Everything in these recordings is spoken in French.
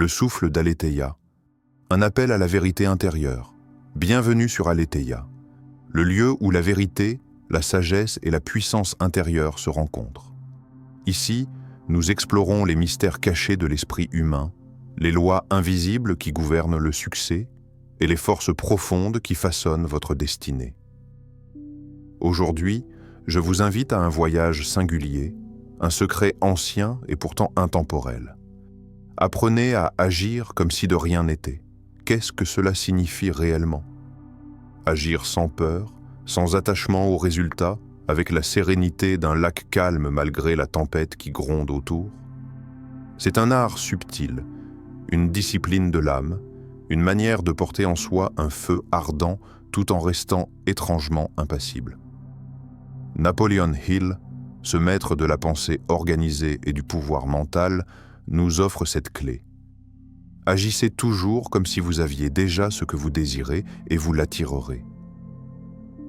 le souffle d'Aletheia, un appel à la vérité intérieure. Bienvenue sur Aletheia, le lieu où la vérité, la sagesse et la puissance intérieure se rencontrent. Ici, nous explorons les mystères cachés de l'esprit humain, les lois invisibles qui gouvernent le succès et les forces profondes qui façonnent votre destinée. Aujourd'hui, je vous invite à un voyage singulier, un secret ancien et pourtant intemporel. Apprenez à agir comme si de rien n'était. Qu'est-ce que cela signifie réellement? Agir sans peur, sans attachement aux résultats, avec la sérénité d'un lac calme malgré la tempête qui gronde autour. C'est un art subtil, une discipline de l'âme, une manière de porter en soi un feu ardent tout en restant étrangement impassible. Napoleon Hill, ce maître de la pensée organisée et du pouvoir mental, nous offre cette clé. Agissez toujours comme si vous aviez déjà ce que vous désirez et vous l'attirerez.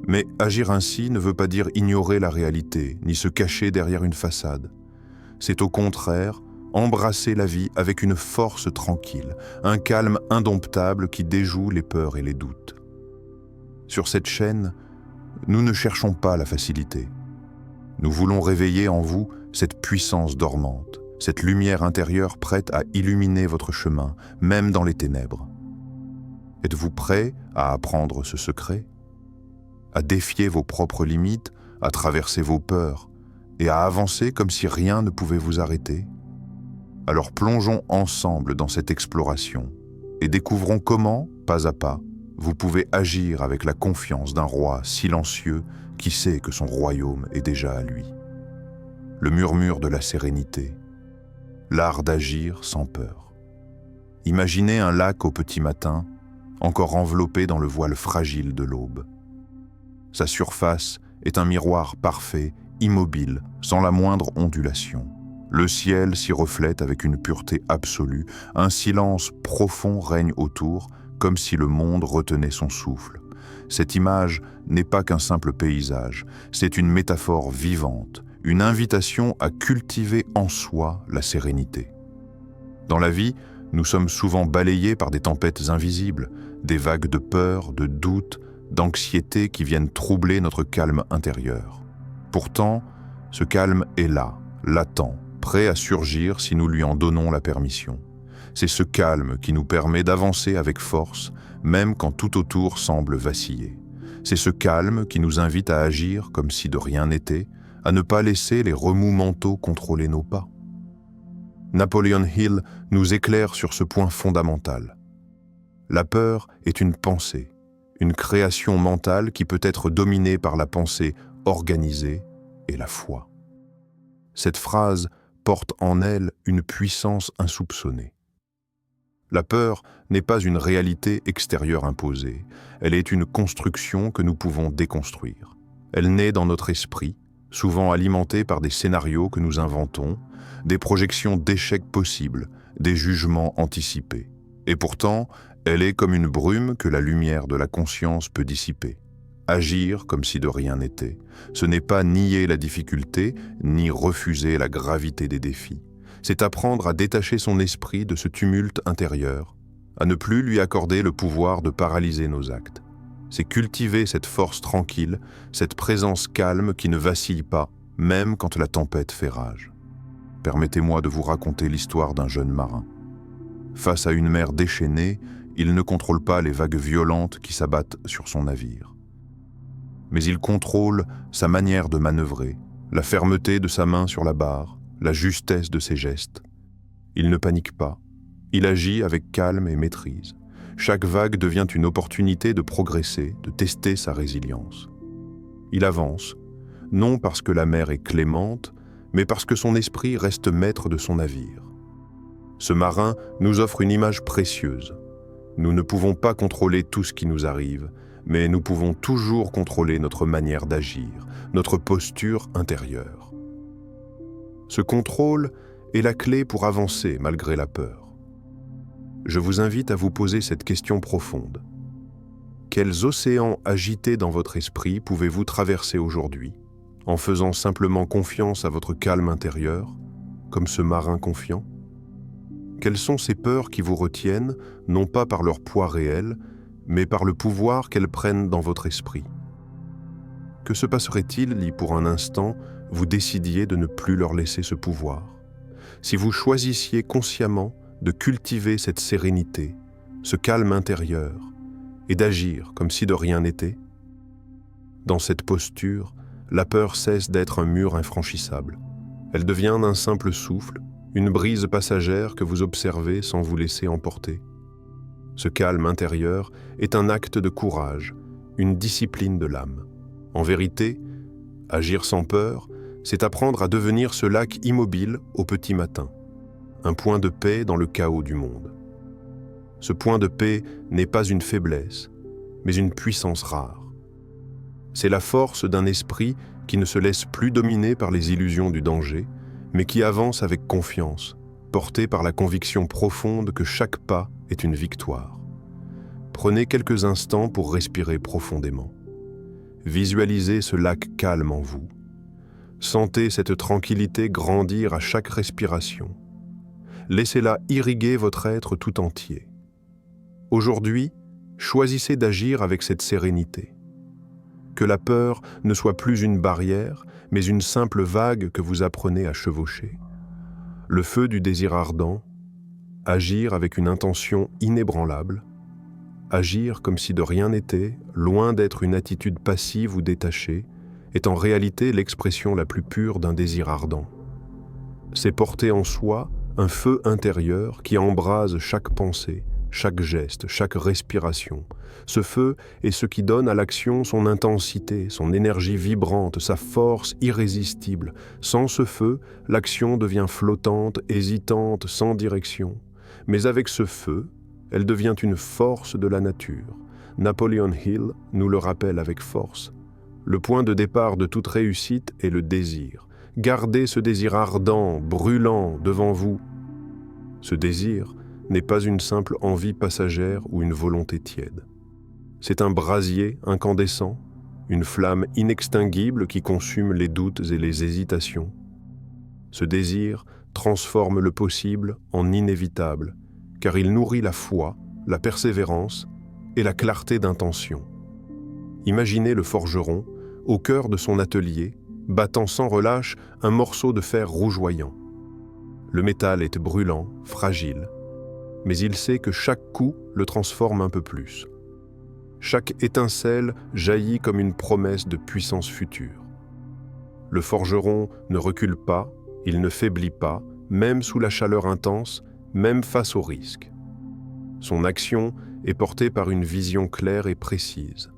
Mais agir ainsi ne veut pas dire ignorer la réalité, ni se cacher derrière une façade. C'est au contraire embrasser la vie avec une force tranquille, un calme indomptable qui déjoue les peurs et les doutes. Sur cette chaîne, nous ne cherchons pas la facilité. Nous voulons réveiller en vous cette puissance dormante, cette lumière intérieure prête à illuminer votre chemin, même dans les ténèbres. Êtes-vous prêt à apprendre ce secret? À défier vos propres limites, à traverser vos peurs et à avancer comme si rien ne pouvait vous arrêter? Alors plongeons ensemble dans cette exploration et découvrons comment, pas à pas, vous pouvez agir avec la confiance d'un roi silencieux qui sait que son royaume est déjà à lui. Le murmure de la sérénité, l'art d'agir sans peur. Imaginez un lac au petit matin, encore enveloppé dans le voile fragile de l'aube. Sa surface est un miroir parfait, immobile, sans la moindre ondulation. Le ciel s'y reflète avec une pureté absolue, un silence profond règne autour, comme si le monde retenait son souffle. Cette image n'est pas qu'un simple paysage, c'est une métaphore vivante, une invitation à cultiver en soi la sérénité. Dans la vie, nous sommes souvent balayés par des tempêtes invisibles, des vagues de peur, de doute, d'anxiété qui viennent troubler notre calme intérieur. Pourtant, ce calme est là, latent, prêt à surgir si nous lui en donnons la permission. C'est ce calme qui nous permet d'avancer avec force, même quand tout autour semble vaciller. C'est ce calme qui nous invite à agir comme si de rien n'était, à ne pas laisser les remous mentaux contrôler nos pas. Napoleon Hill nous éclaire sur ce point fondamental. La peur est une pensée, une création mentale qui peut être dominée par la pensée organisée et la foi. Cette phrase porte en elle une puissance insoupçonnée. La peur n'est pas une réalité extérieure imposée, elle est une construction que nous pouvons déconstruire. Elle naît dans notre esprit, souvent alimentée par des scénarios que nous inventons, des projections d'échecs possibles, des jugements anticipés. Et pourtant, elle est comme une brume que la lumière de la conscience peut dissiper. Agir comme si de rien n'était, ce n'est pas nier la difficulté, ni refuser la gravité des défis. C'est apprendre à détacher son esprit de ce tumulte intérieur, à ne plus lui accorder le pouvoir de paralyser nos actes. C'est cultiver cette force tranquille, cette présence calme qui ne vacille pas, même quand la tempête fait rage. Permettez-moi de vous raconter l'histoire d'un jeune marin. Face à une mer déchaînée, il ne contrôle pas les vagues violentes qui s'abattent sur son navire. Mais il contrôle sa manière de manœuvrer, la fermeté de sa main sur la barre, la justesse de ses gestes. Il ne panique pas, il agit avec calme et maîtrise. Chaque vague devient une opportunité de progresser, de tester sa résilience. Il avance, non parce que la mer est clémente, mais parce que son esprit reste maître de son navire. Ce marin nous offre une image précieuse. Nous ne pouvons pas contrôler tout ce qui nous arrive, mais nous pouvons toujours contrôler notre manière d'agir, notre posture intérieure. Ce contrôle est la clé pour avancer malgré la peur. Je vous invite à vous poser cette question profonde. Quels océans agités dans votre esprit pouvez-vous traverser aujourd'hui, en faisant simplement confiance à votre calme intérieur, comme ce marin confiant? Quelles sont ces peurs qui vous retiennent, non pas par leur poids réel, mais par le pouvoir qu'elles prennent dans votre esprit? Que se passerait-il si pour un instant vous décidiez de ne plus leur laisser ce pouvoir? Si vous choisissiez consciemment de cultiver cette sérénité, ce calme intérieur, et d'agir comme si de rien n'était? Dans cette posture, la peur cesse d'être un mur infranchissable. Elle devient un simple souffle, une brise passagère que vous observez sans vous laisser emporter. Ce calme intérieur est un acte de courage, une discipline de l'âme. En vérité, agir sans peur, c'est apprendre à devenir ce lac immobile au petit matin, un point de paix dans le chaos du monde. Ce point de paix n'est pas une faiblesse, mais une puissance rare. C'est la force d'un esprit qui ne se laisse plus dominer par les illusions du danger, mais qui avance avec confiance, porté par la conviction profonde que chaque pas est une victoire. Prenez quelques instants pour respirer profondément. Visualisez ce lac calme en vous. Sentez cette tranquillité grandir à chaque respiration. Laissez-la irriguer votre être tout entier. Aujourd'hui, choisissez d'agir avec cette sérénité. Que la peur ne soit plus une barrière, mais une simple vague que vous apprenez à chevaucher. Le feu du désir ardent, agir avec une intention inébranlable, agir comme si de rien n'était, loin d'être une attitude passive ou détachée, est en réalité l'expression la plus pure d'un désir ardent. C'est porter en soi un feu intérieur qui embrase chaque pensée, chaque geste, chaque respiration. Ce feu est ce qui donne à l'action son intensité, son énergie vibrante, sa force irrésistible. Sans ce feu, l'action devient flottante, hésitante, sans direction. Mais avec ce feu, elle devient une force de la nature. Napoleon Hill nous le rappelle avec force. Le point de départ de toute réussite est le désir. Gardez ce désir ardent, brûlant devant vous. Ce désir n'est pas une simple envie passagère ou une volonté tiède. C'est un brasier incandescent, une flamme inextinguible qui consume les doutes et les hésitations. Ce désir transforme le possible en inévitable, car il nourrit la foi, la persévérance et la clarté d'intention. Imaginez le forgeron, au cœur de son atelier, battant sans relâche un morceau de fer rougeoyant. Le métal est brûlant, fragile, mais il sait que chaque coup le transforme un peu plus. Chaque étincelle jaillit comme une promesse de puissance future. Le forgeron ne recule pas, il ne faiblit pas, même sous la chaleur intense, même face au risque. Son action est portée par une vision claire et précise.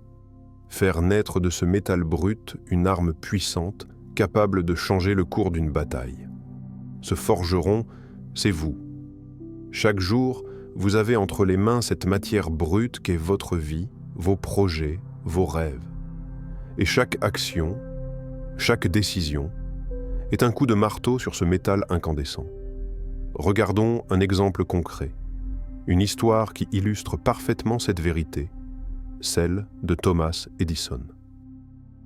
Faire naître de ce métal brut une arme puissante, capable de changer le cours d'une bataille. Ce forgeron, c'est vous. Chaque jour, vous avez entre les mains cette matière brute qu'est votre vie, vos projets, vos rêves. Et chaque action, chaque décision, est un coup de marteau sur ce métal incandescent. Regardons un exemple concret, une histoire qui illustre parfaitement cette vérité, celle de Thomas Edison.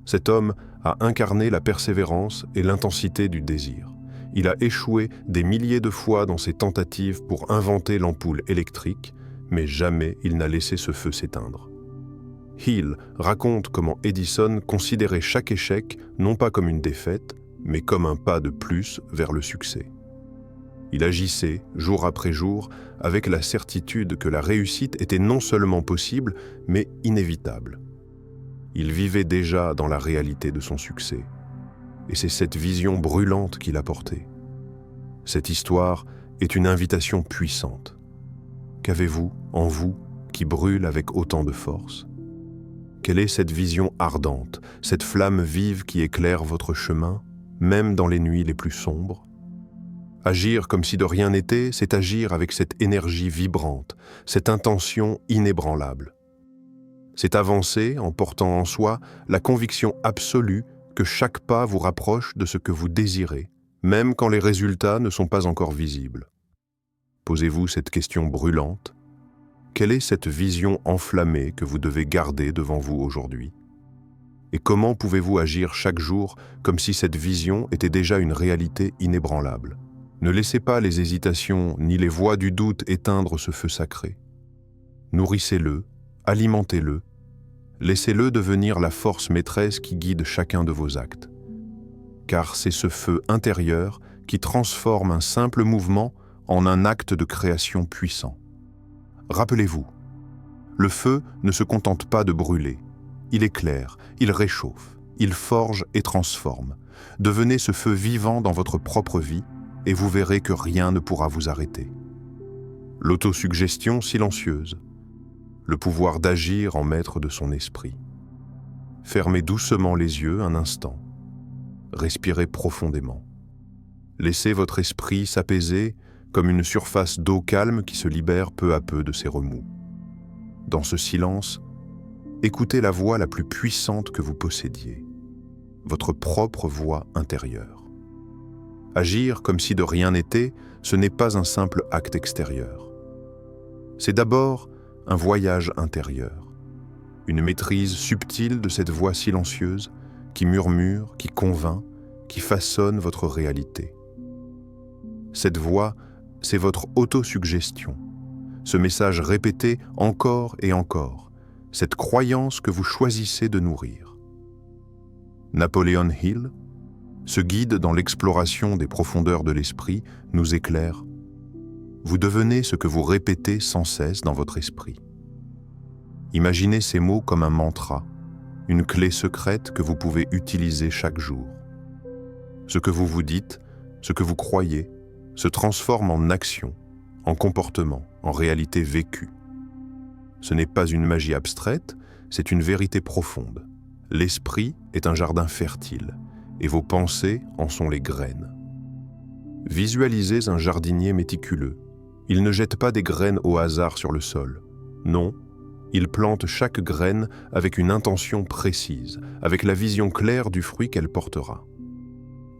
Cet homme a incarné la persévérance et l'intensité du désir. Il a échoué des milliers de fois dans ses tentatives pour inventer l'ampoule électrique, mais jamais il n'a laissé ce feu s'éteindre. Hill raconte comment Edison considérait chaque échec non pas comme une défaite, mais comme un pas de plus vers le succès. Il agissait, jour après jour, avec la certitude que la réussite était non seulement possible, mais inévitable. Il vivait déjà dans la réalité de son succès. Et c'est cette vision brûlante qu'il a portée. Cette histoire est une invitation puissante. Qu'avez-vous en vous qui brûle avec autant de force? Quelle est cette vision ardente, cette flamme vive qui éclaire votre chemin, même dans les nuits les plus sombres? Agir comme si de rien n'était, c'est agir avec cette énergie vibrante, cette intention inébranlable. C'est avancer en portant en soi la conviction absolue que chaque pas vous rapproche de ce que vous désirez, même quand les résultats ne sont pas encore visibles. Posez-vous cette question brûlante. Quelle est cette vision enflammée que vous devez garder devant vous aujourd'hui? Et comment pouvez-vous agir chaque jour comme si cette vision était déjà une réalité inébranlable? Ne laissez pas les hésitations ni les voix du doute éteindre ce feu sacré. Nourrissez-le, alimentez-le, laissez-le devenir la force maîtresse qui guide chacun de vos actes. Car c'est ce feu intérieur qui transforme un simple mouvement en un acte de création puissant. Rappelez-vous, le feu ne se contente pas de brûler. Il éclaire, il réchauffe, il forge et transforme. Devenez ce feu vivant dans votre propre vie et vous verrez que rien ne pourra vous arrêter. L'autosuggestion silencieuse, le pouvoir d'agir en maître de son esprit. Fermez doucement les yeux un instant. Respirez profondément. Laissez votre esprit s'apaiser comme une surface d'eau calme qui se libère peu à peu de ses remous. Dans ce silence, écoutez la voix la plus puissante que vous possédiez, votre propre voix intérieure. Agir comme si de rien n'était, ce n'est pas un simple acte extérieur. C'est d'abord un voyage intérieur, une maîtrise subtile de cette voix silencieuse qui murmure, qui convainc, qui façonne votre réalité. Cette voix, c'est votre autosuggestion, ce message répété encore et encore, cette croyance que vous choisissez de nourrir. Napoleon Hill, ce guide dans l'exploration des profondeurs de l'esprit, nous éclaire. Vous devenez ce que vous répétez sans cesse dans votre esprit. Imaginez ces mots comme un mantra, une clé secrète que vous pouvez utiliser chaque jour. Ce que vous vous dites, ce que vous croyez, se transforme en action, en comportement, en réalité vécue. Ce n'est pas une magie abstraite, c'est une vérité profonde. L'esprit est un jardin fertile, et vos pensées en sont les graines. Visualisez un jardinier méticuleux. Il ne jette pas des graines au hasard sur le sol. Non, il plante chaque graine avec une intention précise, avec la vision claire du fruit qu'elle portera.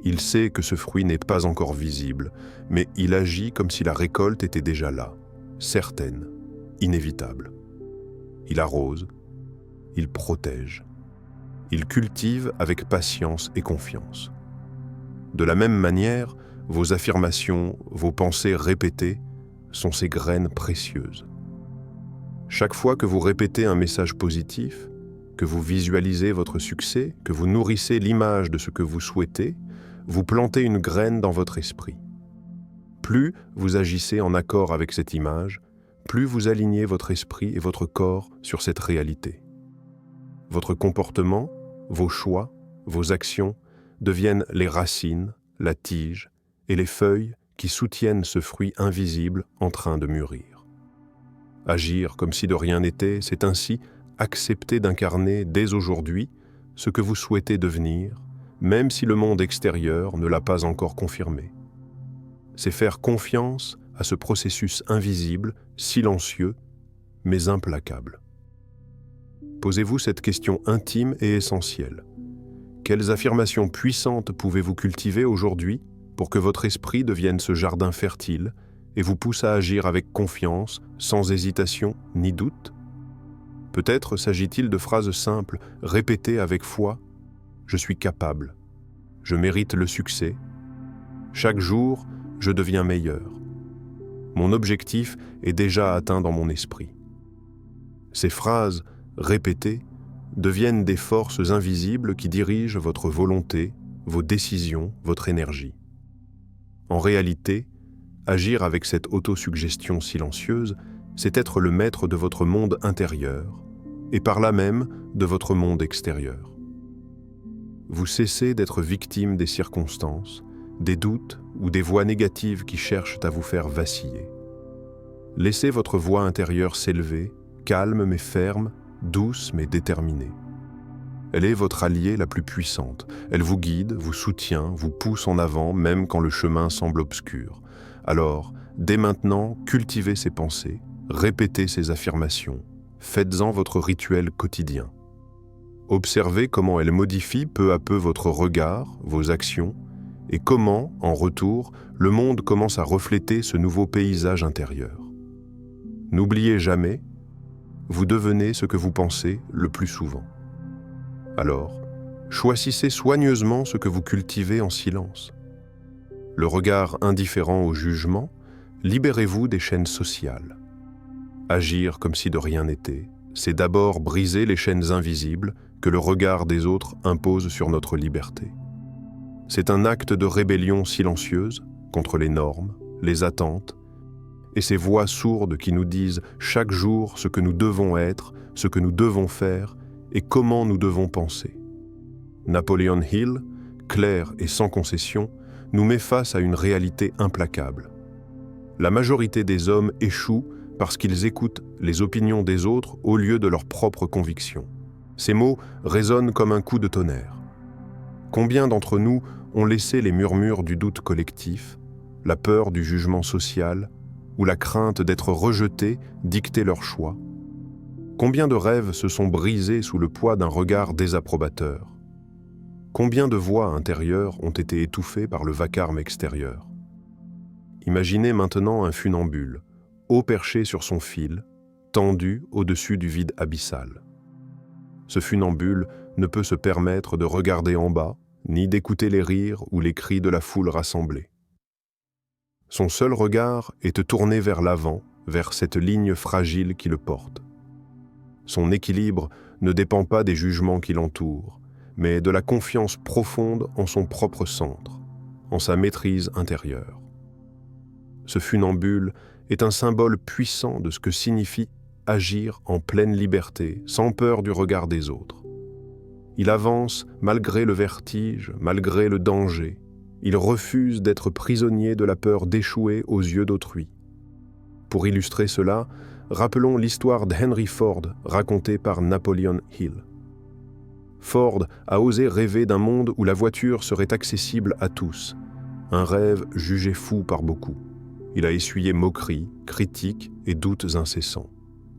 Il sait que ce fruit n'est pas encore visible, mais il agit comme si la récolte était déjà là, certaine, inévitable. Il arrose, il protège, il cultive avec patience et confiance. De la même manière, vos affirmations, vos pensées répétées sont ces graines précieuses. Chaque fois que vous répétez un message positif, que vous visualisez votre succès, que vous nourrissez l'image de ce que vous souhaitez, vous plantez une graine dans votre esprit. Plus vous agissez en accord avec cette image, plus vous alignez votre esprit et votre corps sur cette réalité. Votre comportement, vos choix, vos actions deviennent les racines, la tige et les feuilles qui soutiennent ce fruit invisible en train de mûrir. Agir comme si de rien n'était, c'est ainsi accepter d'incarner dès aujourd'hui ce que vous souhaitez devenir, même si le monde extérieur ne l'a pas encore confirmé. C'est faire confiance à ce processus invisible, silencieux, mais implacable. Posez-vous cette question intime et essentielle. Quelles affirmations puissantes pouvez-vous cultiver aujourd'hui pour que votre esprit devienne ce jardin fertile et vous pousse à agir avec confiance, sans hésitation ni doute? Peut-être s'agit-il de phrases simples, répétées avec foi. Je suis capable. Je mérite le succès. Chaque jour, je deviens meilleur. Mon objectif est déjà atteint dans mon esprit. Ces phrases, répétées, deviennent des forces invisibles qui dirigent votre volonté, vos décisions, votre énergie. En réalité, agir avec cette autosuggestion silencieuse, c'est être le maître de votre monde intérieur et par là même de votre monde extérieur. Vous cessez d'être victime des circonstances, des doutes ou des voix négatives qui cherchent à vous faire vaciller. Laissez votre voix intérieure s'élever, calme mais ferme, douce mais déterminée. Elle est votre alliée la plus puissante. Elle vous guide, vous soutient, vous pousse en avant même quand le chemin semble obscur. Alors, dès maintenant, cultivez ces pensées, répétez ces affirmations, faites-en votre rituel quotidien. Observez comment elles modifient peu à peu votre regard, vos actions, et comment, en retour, le monde commence à refléter ce nouveau paysage intérieur. N'oubliez jamais, vous devenez ce que vous pensez le plus souvent. Alors, choisissez soigneusement ce que vous cultivez en silence. le regard indifférent au jugement, libérez-vous des chaînes sociales. Agir comme si de rien n'était, c'est d'abord briser les chaînes invisibles que le regard des autres impose sur notre liberté. C'est un acte de rébellion silencieuse contre les normes, les attentes, et ces voix sourdes qui nous disent chaque jour ce que nous devons être, ce que nous devons faire et comment nous devons penser. Napoleon Hill, clair et sans concession, nous met face à une réalité implacable. La majorité des hommes échouent parce qu'ils écoutent les opinions des autres au lieu de leurs propres convictions. Ces mots résonnent comme un coup de tonnerre. Combien d'entre nous ont laissé les murmures du doute collectif, la peur du jugement social ou la crainte d'être rejetés dicter leur choix? Combien de rêves se sont brisés sous le poids d'un regard désapprobateur? Combien de voix intérieures ont été étouffées par le vacarme extérieur? Imaginez maintenant un funambule, haut perché sur son fil, tendu au-dessus du vide abyssal. Ce funambule ne peut se permettre de regarder en bas, ni d'écouter les rires ou les cris de la foule rassemblée. Son seul regard est tourné vers l'avant, vers cette ligne fragile qui le porte. Son équilibre ne dépend pas des jugements qui l'entourent, mais de la confiance profonde en son propre centre, en sa maîtrise intérieure. Ce funambule est un symbole puissant de ce que signifie agir en pleine liberté, sans peur du regard des autres. Il avance malgré le vertige, malgré le danger. Il refuse d'être prisonnier de la peur d'échouer aux yeux d'autrui. Pour illustrer cela, rappelons l'histoire d'Henry Ford racontée par Napoleon Hill. Ford a osé rêver d'un monde où la voiture serait accessible à tous, un rêve jugé fou par beaucoup. Il a essuyé moqueries, critiques et doutes incessants.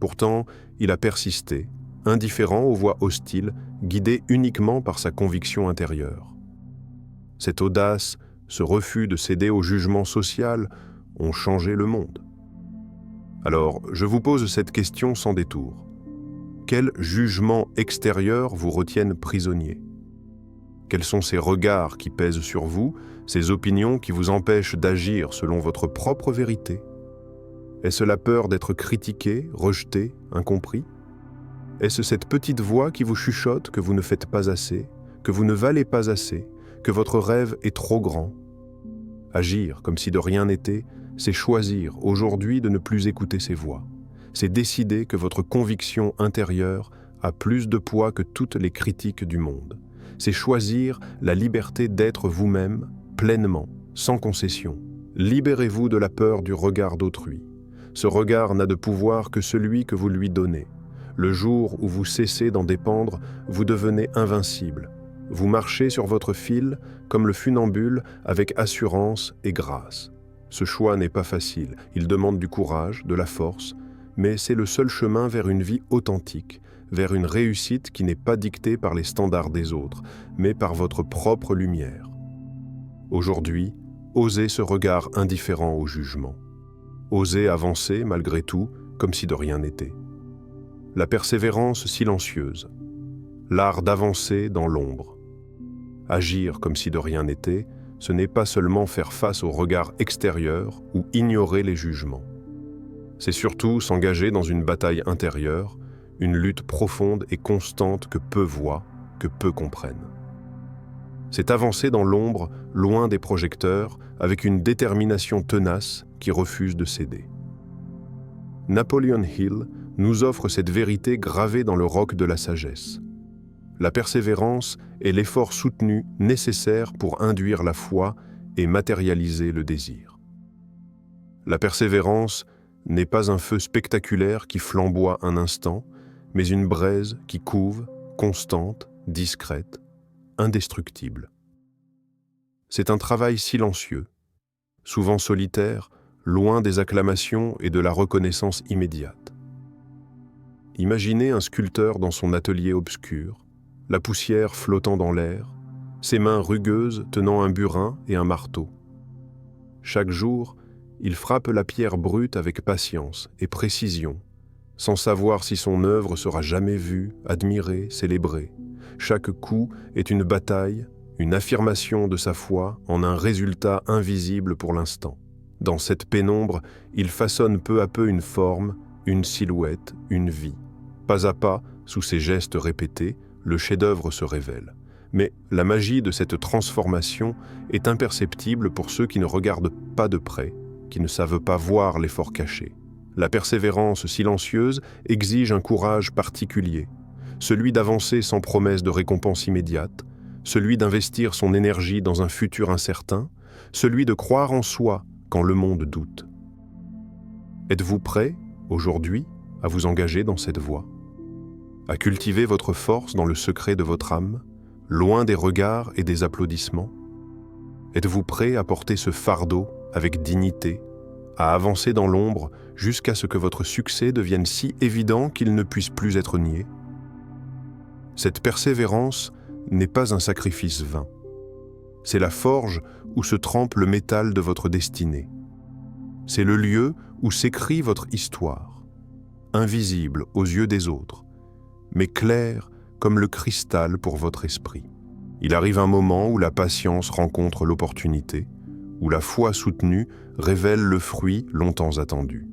Pourtant, il a persisté, indifférent aux voix hostiles, guidé uniquement par sa conviction intérieure. Cette audace, ce refus de céder au jugement social ont changé le monde. Alors, je vous pose cette question sans détour. Quels jugements extérieurs vous retiennent prisonnier? Quels sont ces regards qui pèsent sur vous, ces opinions qui vous empêchent d'agir selon votre propre vérité? Est-ce la peur d'être critiqué, rejeté, incompris? Est-ce cette petite voix qui vous chuchote que vous ne faites pas assez, que vous ne valez pas assez, que votre rêve est trop grand? Agir comme si de rien n'était, c'est choisir aujourd'hui de ne plus écouter ces voix. C'est décider que votre conviction intérieure a plus de poids que toutes les critiques du monde. C'est choisir la liberté d'être vous-même, pleinement, sans concession. Libérez-vous de la peur du regard d'autrui. Ce regard n'a de pouvoir que celui que vous lui donnez. Le jour où vous cessez d'en dépendre, vous devenez invincible. Vous marchez sur votre fil, comme le funambule, avec assurance et grâce. Ce choix n'est pas facile, il demande du courage, de la force, mais c'est le seul chemin vers une vie authentique, vers une réussite qui n'est pas dictée par les standards des autres, mais par votre propre lumière. Aujourd'hui, osez ce regard indifférent au jugement. Osez avancer malgré tout, comme si de rien n'était. La persévérance silencieuse, l'art d'avancer dans l'ombre. Agir comme si de rien n'était, ce n'est pas seulement faire face au regard extérieur ou ignorer les jugements. C'est surtout s'engager dans une bataille intérieure, une lutte profonde et constante que peu voient, que peu comprennent. C'est avancer dans l'ombre, loin des projecteurs, avec une détermination tenace qui refuse de céder. Napoleon Hill nous offre cette vérité gravée dans le roc de la sagesse. La persévérance est l'effort soutenu nécessaire pour induire la foi et matérialiser le désir. La persévérance n'est pas un feu spectaculaire qui flamboie un instant, mais une braise qui couve, constante, discrète, indestructible. C'est un travail silencieux, souvent solitaire, loin des acclamations et de la reconnaissance immédiate. Imaginez un sculpteur dans son atelier obscur, la poussière flottant dans l'air, ses mains rugueuses tenant un burin et un marteau. Chaque jour, il frappe la pierre brute avec patience et précision, sans savoir si son œuvre sera jamais vue, admirée, célébrée. Chaque coup est une bataille, une affirmation de sa foi en un résultat invisible pour l'instant. Dans cette pénombre, il façonne peu à peu une forme, une silhouette, une vie. Pas à pas, sous ses gestes répétés, le chef-d'œuvre se révèle. Mais la magie de cette transformation est imperceptible pour ceux qui ne regardent pas de près, qui ne savent pas voir l'effort caché. La persévérance silencieuse exige un courage particulier, celui d'avancer sans promesse de récompense immédiate, celui d'investir son énergie dans un futur incertain, celui de croire en soi quand le monde doute. Êtes-vous prêt, aujourd'hui, à vous engager dans cette voie? À cultiver votre force dans le secret de votre âme, loin des regards et des applaudissements? Êtes-vous prêt à porter ce fardeau avec dignité, à avancer dans l'ombre jusqu'à ce que votre succès devienne si évident qu'il ne puisse plus être nié? Cette persévérance n'est pas un sacrifice vain. C'est la forge où se trempe le métal de votre destinée. C'est le lieu où s'écrit votre histoire, invisible aux yeux des autres, mais claire comme le cristal pour votre esprit. Il arrive un moment où la patience rencontre l'opportunité, où la foi soutenue révèle le fruit longtemps attendu.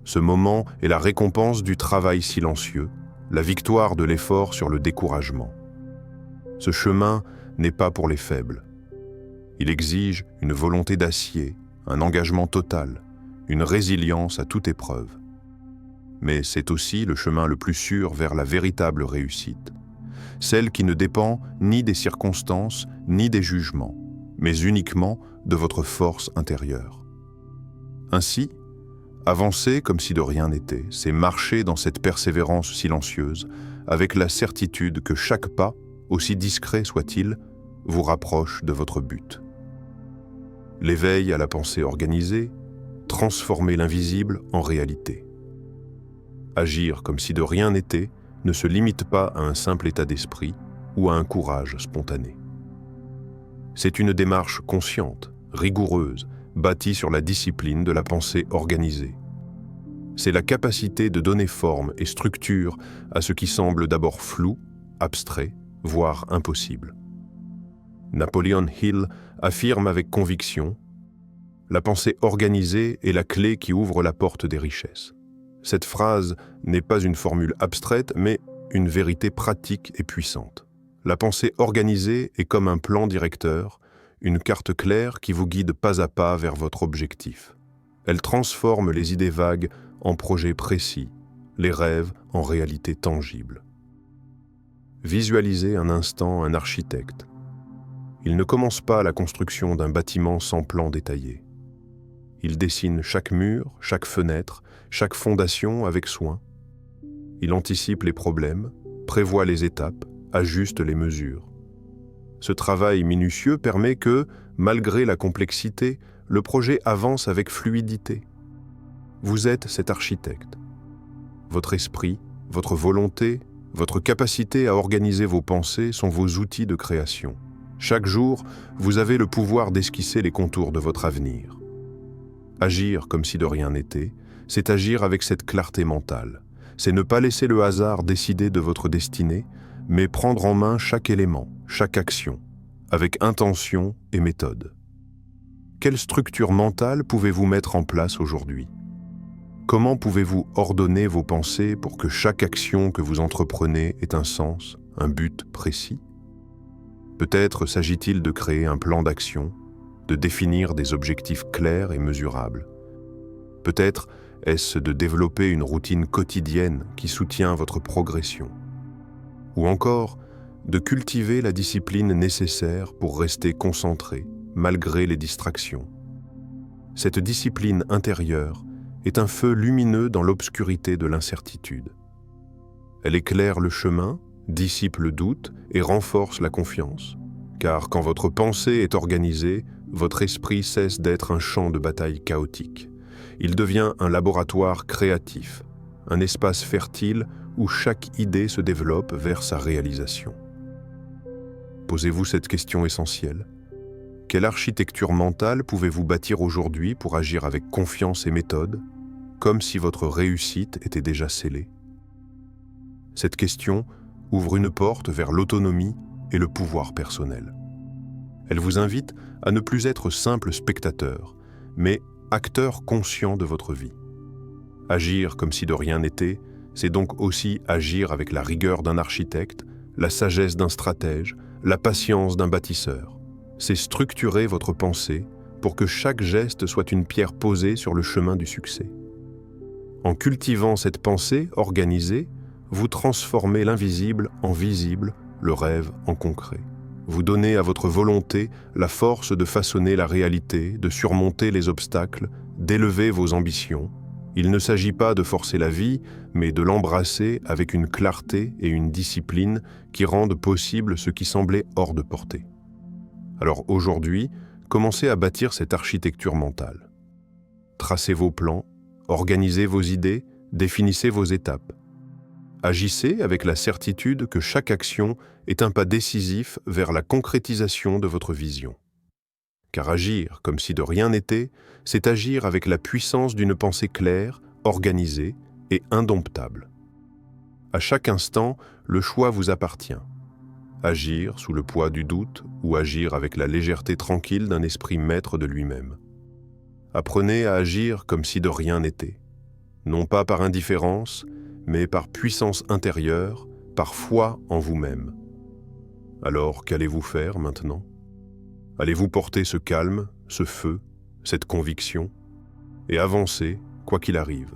Ce moment est la récompense du travail silencieux, la victoire de l'effort sur le découragement. Ce chemin n'est pas pour les faibles. Il exige une volonté d'acier, un engagement total, une résilience à toute épreuve. Mais c'est aussi le chemin le plus sûr vers la véritable réussite, celle qui ne dépend ni des circonstances ni des jugements, mais uniquement de votre force intérieure. Ainsi, avancer comme si de rien n'était, c'est marcher dans cette persévérance silencieuse, avec la certitude que chaque pas, aussi discret soit-il, vous rapproche de votre but. L'éveil à la pensée organisée, transformer l'invisible en réalité. Agir comme si de rien n'était ne se limite pas à un simple état d'esprit ou à un courage spontané. C'est une démarche consciente, rigoureuse, bâtie sur la discipline de la pensée organisée. C'est la capacité de donner forme et structure à ce qui semble d'abord flou, abstrait, voire impossible. Napoleon Hill affirme avec conviction « La pensée organisée est la clé qui ouvre la porte des richesses ». Cette phrase n'est pas une formule abstraite, mais une vérité pratique et puissante. La pensée organisée est comme un plan directeur, une carte claire qui vous guide pas à pas vers votre objectif. Elle transforme les idées vagues en projets précis, les rêves en réalité tangibles. Visualisez un instant un architecte. Il ne commence pas la construction d'un bâtiment sans plan détaillé. Il dessine chaque mur, chaque fenêtre, chaque fondation avec soin. Il anticipe les problèmes, prévoit les étapes, ajuste les mesures. Ce travail minutieux permet que, malgré la complexité, le projet avance avec fluidité. Vous êtes cet architecte. Votre esprit, votre volonté, votre capacité à organiser vos pensées sont vos outils de création. Chaque jour, vous avez le pouvoir d'esquisser les contours de votre avenir. Agir comme si de rien n'était, c'est agir avec cette clarté mentale. C'est ne pas laisser le hasard décider de votre destinée, mais prendre en main chaque élément, chaque action, avec intention et méthode. Quelle structure mentale pouvez-vous mettre en place aujourd'hui? Comment pouvez-vous ordonner vos pensées pour que chaque action que vous entreprenez ait un sens, un but précis? Peut-être s'agit-il de créer un plan d'action, de définir des objectifs clairs et mesurables. Peut-être est-ce de développer une routine quotidienne qui soutient votre progression. Ou encore, de cultiver la discipline nécessaire pour rester concentré, malgré les distractions. Cette discipline intérieure est un feu lumineux dans l'obscurité de l'incertitude. Elle éclaire le chemin, dissipe le doute et renforce la confiance. Car quand votre pensée est organisée, votre esprit cesse d'être un champ de bataille chaotique. Il devient un laboratoire créatif, un espace fertile où chaque idée se développe vers sa réalisation. Posez-vous cette question essentielle. Quelle architecture mentale pouvez-vous bâtir aujourd'hui pour agir avec confiance et méthode, comme si votre réussite était déjà scellée? Cette question ouvre une porte vers l'autonomie, et le pouvoir personnel. Elle vous invite à ne plus être simple spectateur, mais acteur conscient de votre vie. Agir comme si de rien n'était, c'est donc aussi agir avec la rigueur d'un architecte, la sagesse d'un stratège, la patience d'un bâtisseur. C'est structurer votre pensée pour que chaque geste soit une pierre posée sur le chemin du succès. En cultivant cette pensée organisée, vous transformez l'invisible en visible, le rêve en concret. Vous donnez à votre volonté la force de façonner la réalité, de surmonter les obstacles, d'élever vos ambitions. Il ne s'agit pas de forcer la vie, mais de l'embrasser avec une clarté et une discipline qui rendent possible ce qui semblait hors de portée. Alors aujourd'hui, commencez à bâtir cette architecture mentale. Tracez vos plans, organisez vos idées, définissez vos étapes. Agissez avec la certitude que chaque action est un pas décisif vers la concrétisation de votre vision. Car agir comme si de rien n'était, c'est agir avec la puissance d'une pensée claire, organisée et indomptable. À chaque instant, le choix vous appartient. Agir sous le poids du doute ou agir avec la légèreté tranquille d'un esprit maître de lui-même. Apprenez à agir comme si de rien n'était, non pas par indifférence, mais par puissance intérieure, par foi en vous-même. Alors, qu'allez-vous faire maintenant ? Allez-vous porter ce calme, ce feu, cette conviction, et avancer, quoi qu'il arrive ?